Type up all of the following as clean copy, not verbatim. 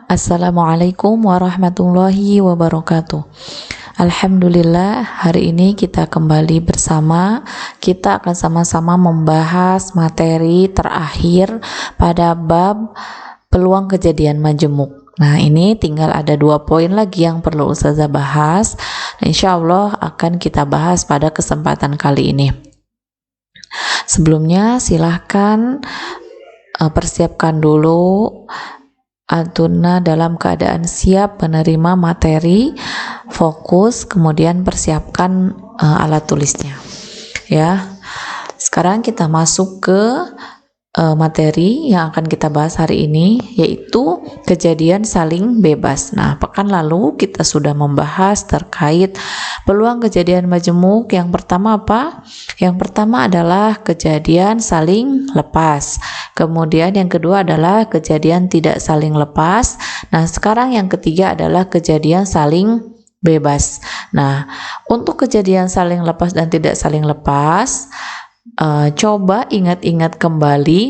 Assalamualaikum warahmatullahi wabarakatuh. Alhamdulillah, hari ini kita kembali bersama. Kita akan sama-sama membahas materi terakhir pada bab peluang kejadian majemuk. Nah, ini tinggal ada 2 poin lagi yang perlu Ustazah bahas. Insya Allah akan kita bahas pada kesempatan kali ini. Sebelumnya silahkan persiapkan dulu Antuna dalam keadaan siap menerima materi, fokus, kemudian persiapkan alat tulisnya. Ya, sekarang kita masuk ke materi yang akan kita bahas hari ini, yaitu kejadian saling bebas. Nah, pekan lalu kita sudah membahas terkait peluang kejadian majemuk. Yang pertama apa? Yang pertama adalah kejadian saling lepas. Kemudian yang kedua adalah kejadian tidak saling lepas. Nah, sekarang yang ketiga adalah kejadian saling bebas. Nah, untuk kejadian saling lepas dan tidak saling lepas, coba ingat-ingat kembali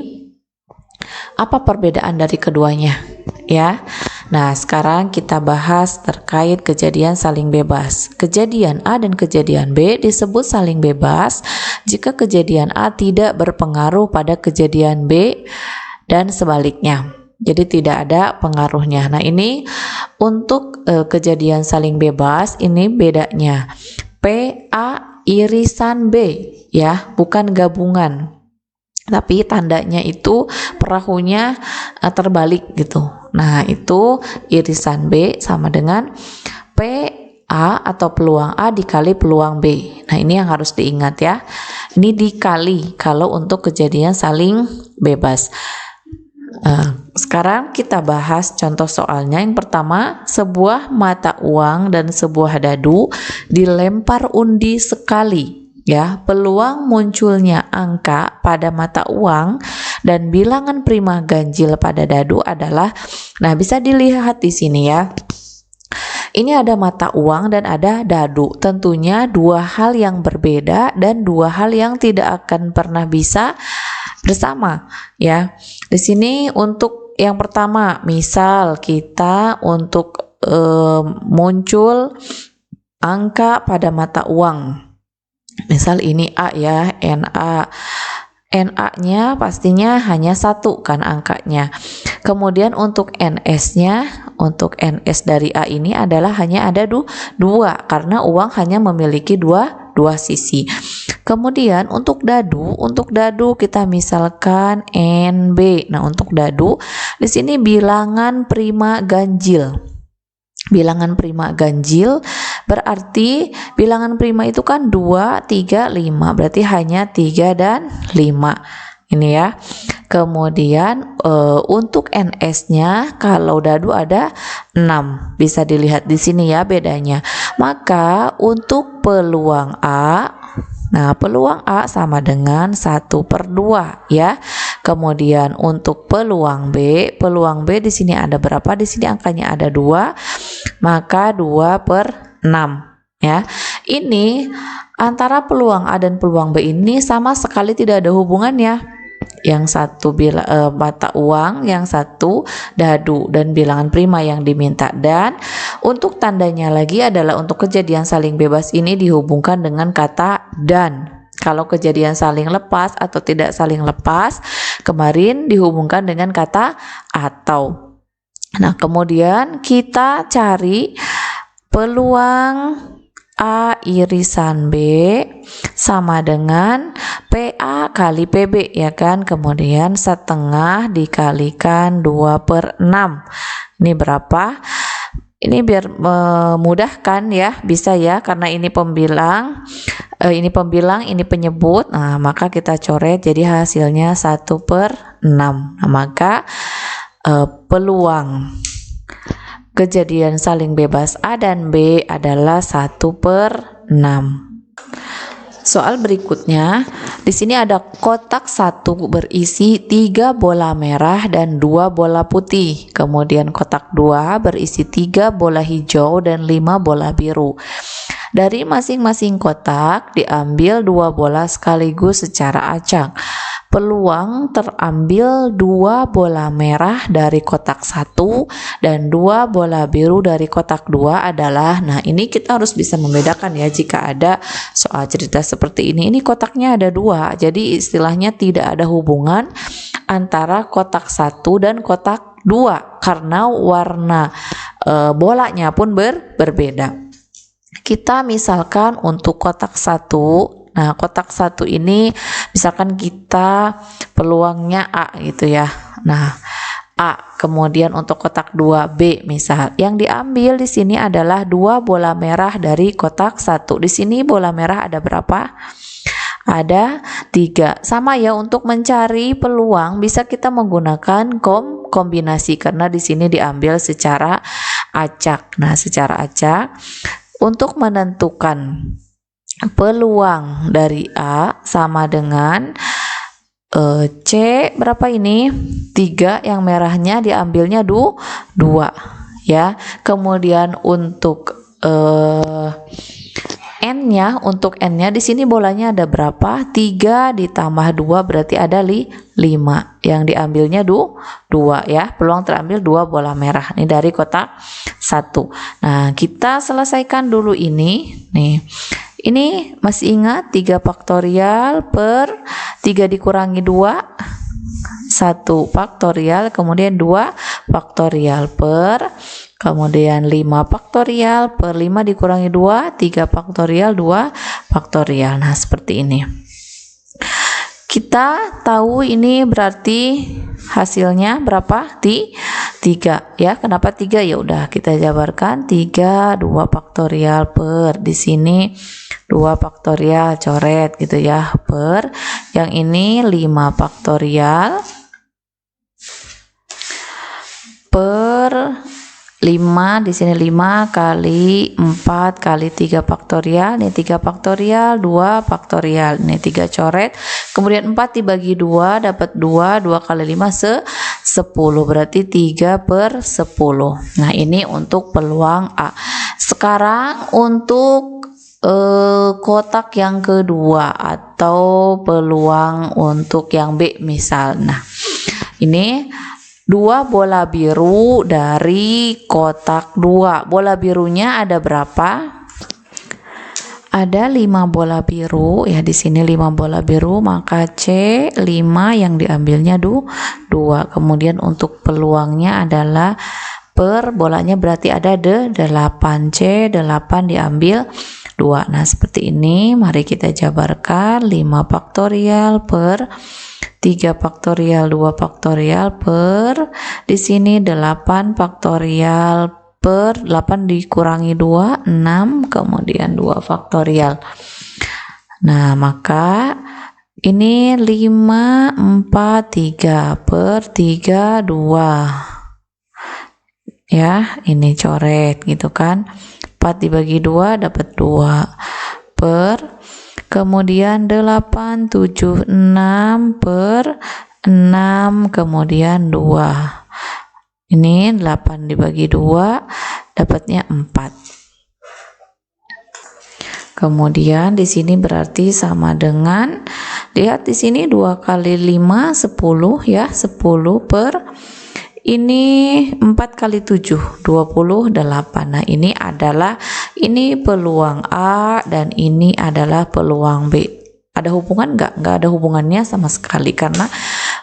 apa perbedaan dari keduanya, ya. Nah, sekarang kita bahas terkait kejadian saling bebas. Kejadian A dan kejadian B disebut saling bebas jika kejadian A tidak berpengaruh pada kejadian B dan sebaliknya. Jadi tidak ada pengaruhnya. Nah, ini untuk kejadian saling bebas, ini bedanya. PA irisan B, ya, bukan gabungan. Tapi tandanya itu perahunya terbalik gitu. Nah, itu irisan B sama dengan PA atau peluang A dikali peluang B. Nah, ini yang harus diingat ya. Ini dikali kalau untuk kejadian saling bebas. Sekarang kita bahas contoh soalnya. Yang pertama, sebuah mata uang dan sebuah dadu dilempar undi sekali. Ya, peluang munculnya angka pada mata uang dan bilangan prima ganjil pada dadu adalah, nah bisa dilihat di sini ya. Ini ada mata uang dan ada dadu. Tentunya 2 hal yang berbeda dan 2 hal yang tidak akan pernah bisa bersama, ya. Di sini untuk yang pertama, misal kita untuk muncul angka pada mata uang. Misal ini A ya, NA. NA-nya pastinya hanya 1 kan angkanya. Kemudian untuk NS-nya, untuk NS dari A ini adalah hanya ada 2 karena uang hanya memiliki dua sisi. Kemudian untuk dadu kita misalkan NB. Nah, untuk dadu di sini bilangan prima ganjil. Bilangan prima ganjil berarti bilangan prima itu kan 2, 3, 5. Berarti hanya 3 dan 5. Ini ya. Kemudian untuk NS-nya kalau dadu ada 6. Bisa dilihat di sini ya bedanya. Maka untuk peluang A, nah peluang A sama dengan 1/2 ya. Kemudian untuk peluang B di sini ada berapa? Di sini angkanya ada 2, maka 2/6 ya. Ini antara peluang A dan peluang B ini sama sekali tidak ada hubungannya. Yang satu mata uang, yang satu dadu dan bilangan prima yang diminta. Dan untuk tandanya lagi adalah untuk kejadian saling bebas ini dihubungkan dengan kata dan. Kalau kejadian saling lepas atau tidak saling lepas, kemarin dihubungkan dengan kata atau. Nah, kemudian kita cari peluang A irisan B sama dengan PA kali PB ya kan. Kemudian setengah dikalikan 2/6. Ini berapa? Ini biar memudahkan ya, bisa ya, karena ini pembilang, ini penyebut. Nah, maka kita coret jadi hasilnya 1/6. Nah, maka peluang kejadian saling bebas A dan B adalah 1/6. Soal berikutnya, di sini ada kotak 1 berisi 3 bola merah dan 2 bola putih. Kemudian kotak 2 berisi 3 bola hijau dan 5 bola biru. Dari masing-masing kotak diambil 2 bola sekaligus secara acak. peluang terambil 2 bola merah dari kotak 1 dan 2 bola biru dari kotak 2 adalah, nah ini kita harus bisa membedakan ya jika ada soal cerita seperti ini kotaknya ada 2, jadi istilahnya tidak ada hubungan antara kotak 1 dan kotak 2 karena warna bolanya pun berbeda. Kita misalkan untuk kotak 1, nah kotak 1 ini misalkan kita peluangnya A gitu ya. Nah, A. Kemudian untuk kotak 2 B misal. Yang diambil di sini adalah 2 bola merah dari kotak 1. Di sini bola merah ada berapa? Ada 3. Sama ya, untuk mencari peluang bisa kita menggunakan kombinasi karena di sini diambil secara acak. Nah, secara acak untuk menentukan peluang dari A sama dengan C berapa ini? 3, yang merahnya diambilnya 2 ya. Kemudian untuk N-nya, untuk N-nya di sini bolanya ada berapa? 3 ditambah 2 berarti ada 5. Yang diambilnya 2 ya. Peluang terambil 2 bola merah. Ini dari kotak 1. Nah, kita selesaikan dulu ini. Nih. Ini masih ingat 3 faktorial per 3 dikurangi 2 1 faktorial, kemudian 2 faktorial per kemudian 5 faktorial per 5 dikurangi 2 3 faktorial 2 faktorial. Nah, seperti ini. Kita tahu ini berarti hasilnya berapa? 3 ya. Kenapa 3? Ya udah kita jabarkan 3 2 faktorial per di sini 2 faktorial coret gitu ya, per yang ini 5 faktorial per 5 di sini 5 kali 4 kali 3 faktorial, ini 3 faktorial 2 faktorial, ini 3 coret, kemudian 4 dibagi 2 dapat 2 kali 5 10 berarti 3 per 10. Nah, ini untuk peluang A. Sekarang untuk kotak yang kedua atau peluang untuk yang B misal. Nah, ini 2 bola biru dari kotak 2. Bola birunya ada berapa? Ada 5 bola biru ya, di sini 5 bola biru, maka C 5 yang diambilnya 2. Kemudian untuk peluangnya adalah per bolanya berarti ada 8. C 8 diambil 2. Nah, seperti ini. Mari kita jabarkan 5 faktorial per 3 faktorial 2 faktorial per di sini 8 faktorial per 8 dikurangi 2 6 kemudian 2 faktorial. Nah, maka ini 5 4 3 per 3 2 ya, ini coret gitu kan. 4 dibagi 2 dapat 2 per kemudian 8 7 6 per 6 kemudian 2. Ini 8 dibagi 2 dapatnya 4. Kemudian di sini berarti sama dengan, lihat di sini 2 kali 5 10 ya, 10 per ini 4 kali 7 28. Nah, ini adalah peluang A dan ini adalah peluang B. Ada hubungan nggak? Nggak ada hubungannya sama sekali karena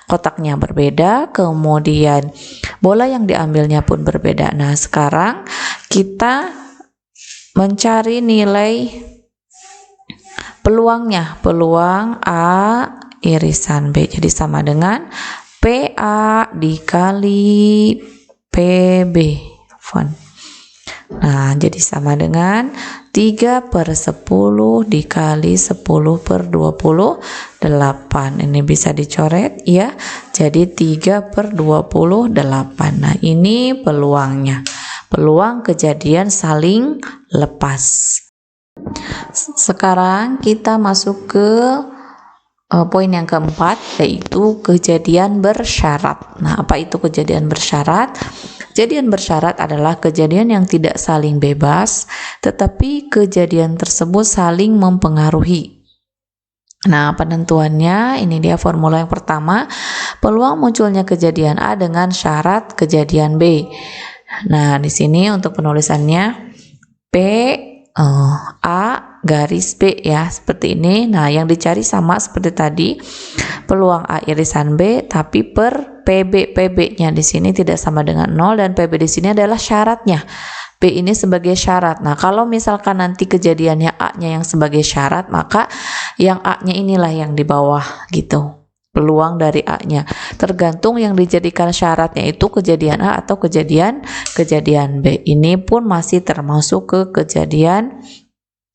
kotaknya berbeda, kemudian bola yang diambilnya pun berbeda. Nah, sekarang kita mencari nilai peluangnya. Peluang A irisan B. Jadi sama dengan PA dikali PB. Nah, jadi sama dengan 3 per 10 dikali 10 per 28. Ini bisa dicoret ya. Jadi 3 per 28. Nah, ini peluangnya. Peluang kejadian saling lepas. Sekarang kita masuk ke poin yang keempat, yaitu kejadian bersyarat. Nah, apa itu kejadian bersyarat? Kejadian bersyarat adalah kejadian yang tidak saling bebas, tetapi kejadian tersebut saling mempengaruhi. Nah, penentuannya ini dia formula yang pertama, peluang munculnya kejadian A dengan syarat kejadian B. Nah, di sini untuk penulisannya P A garis B ya, seperti ini. Nah, yang dicari sama seperti tadi, peluang A irisan B tapi per PB-nya di sini tidak sama dengan 0 dan PB di sini adalah syaratnya. B ini sebagai syarat. Nah, kalau misalkan nanti kejadiannya A-nya yang sebagai syarat, maka yang A-nya inilah yang di bawah gitu. Peluang dari A-nya. Tergantung yang dijadikan syaratnya itu kejadian A atau kejadian B. Ini pun masih termasuk ke kejadian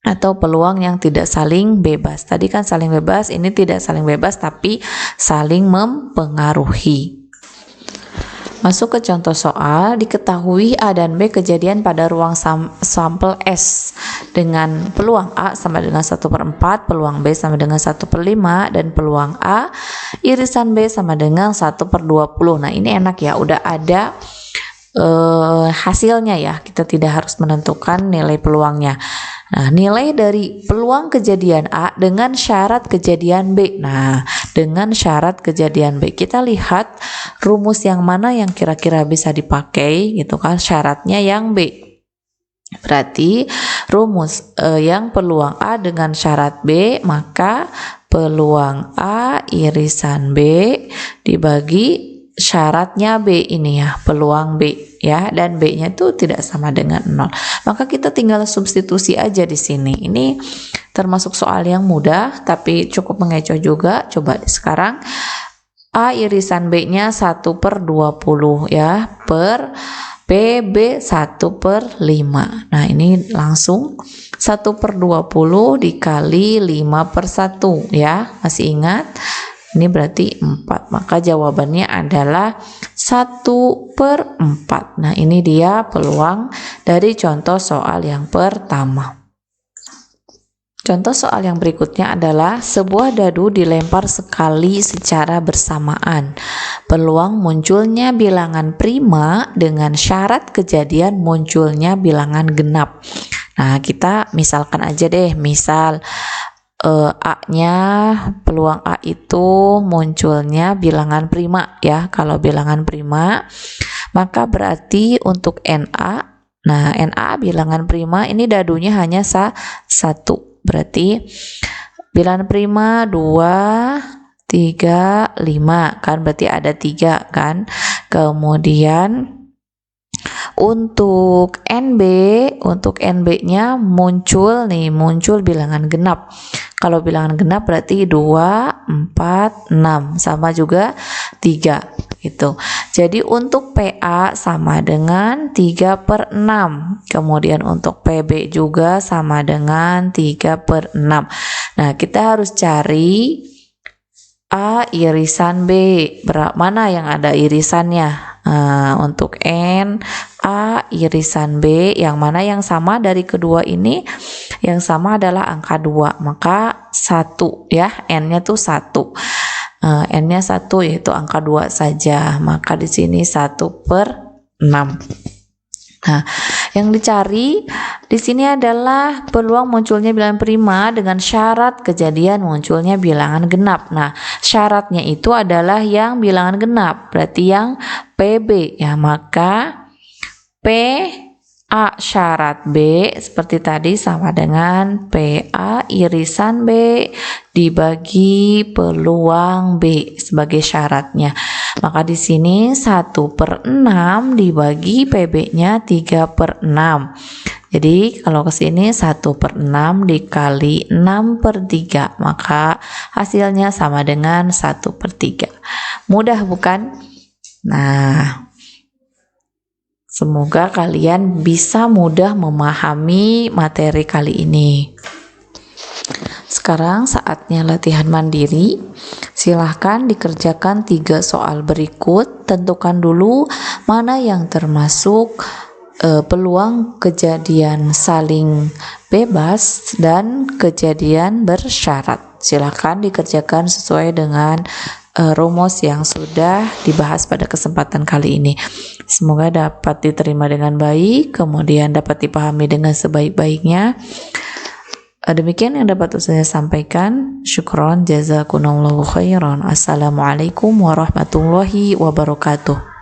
atau peluang yang tidak saling bebas. Tadi kan saling bebas, ini tidak saling bebas tapi saling mempengaruhi. Masuk ke contoh soal, diketahui A dan B kejadian pada ruang sampel S dengan peluang A sama dengan 1/4, peluang B sama dengan 1/5, dan peluang A irisan B sama dengan 1/20. Nah, ini enak ya, udah ada hasilnya ya, kita tidak harus menentukan nilai peluangnya. Nah, nilai dari peluang kejadian A dengan syarat kejadian B. Nah, dengan syarat kejadian B, kita lihat rumus yang mana yang kira-kira bisa dipakai gitu kan, syaratnya yang B. Berarti rumus yang peluang A dengan syarat B, maka peluang A irisan B dibagi syaratnya B ini ya, peluang B ya, dan B-nya itu tidak sama dengan 0. Maka kita tinggal substitusi aja di sini. Ini termasuk soal yang mudah tapi cukup mengecoh juga. Coba sekarang A irisan B-nya 1/20 ya, per PB 1/5. Nah, ini langsung 1/20 dikali 5/1 ya, masih ingat? Ini berarti 4, maka jawabannya adalah 1/4. Nah, ini dia peluang dari contoh soal yang pertama. Contoh soal yang berikutnya adalah sebuah dadu dilempar sekali secara bersamaan. Peluang munculnya bilangan prima dengan syarat kejadian munculnya bilangan genap. Nah, kita misalkan aja deh, misal A-nya, peluang A itu munculnya bilangan prima ya. Kalau bilangan prima, maka berarti untuk NA, nah NA bilangan prima ini dadunya hanya 1. Berarti bilangan prima 2, 3, 5 kan, berarti ada 3 kan. Kemudian untuk NB-nya muncul bilangan genap. Kalau bilangan genap berarti 2, 4, 6, sama juga 3 gitu. Jadi untuk PA sama dengan 3/6. Kemudian untuk PB juga sama dengan 3/6. Nah, kita harus cari A irisan B. Mana yang ada irisannya? Untuk N, A irisan B, yang mana yang sama dari kedua ini? Yang sama adalah angka 2, maka 1 ya, N-nya tuh 1. N-nya 1 yaitu angka 2 saja, maka di sini 1/6. Nah, yang dicari di sini adalah peluang munculnya bilangan prima dengan syarat kejadian munculnya bilangan genap. Nah, syaratnya itu adalah yang bilangan genap, berarti yang PB ya, maka PA syarat B seperti tadi sama dengan PA irisan B dibagi peluang B sebagai syaratnya. Maka di sini 1/6 dibagi PB-nya 3/6. Jadi kalau ke sini 1/6 dikali 6/3, maka hasilnya sama dengan 1/3. Mudah bukan? Nah, semoga kalian bisa mudah memahami materi kali ini. Sekarang saatnya latihan mandiri. Silahkan dikerjakan 3 soal berikut. Tentukan dulu mana yang termasuk peluang kejadian saling bebas dan kejadian bersyarat. Silahkan dikerjakan sesuai dengan rumus yang sudah dibahas pada kesempatan kali ini. Semoga dapat diterima dengan baik, kemudian dapat dipahami dengan sebaik-baiknya. Demikian yang dapat saya sampaikan. Syukron, jazakumullahu khairan. Assalamualaikum warahmatullahi wabarakatuh.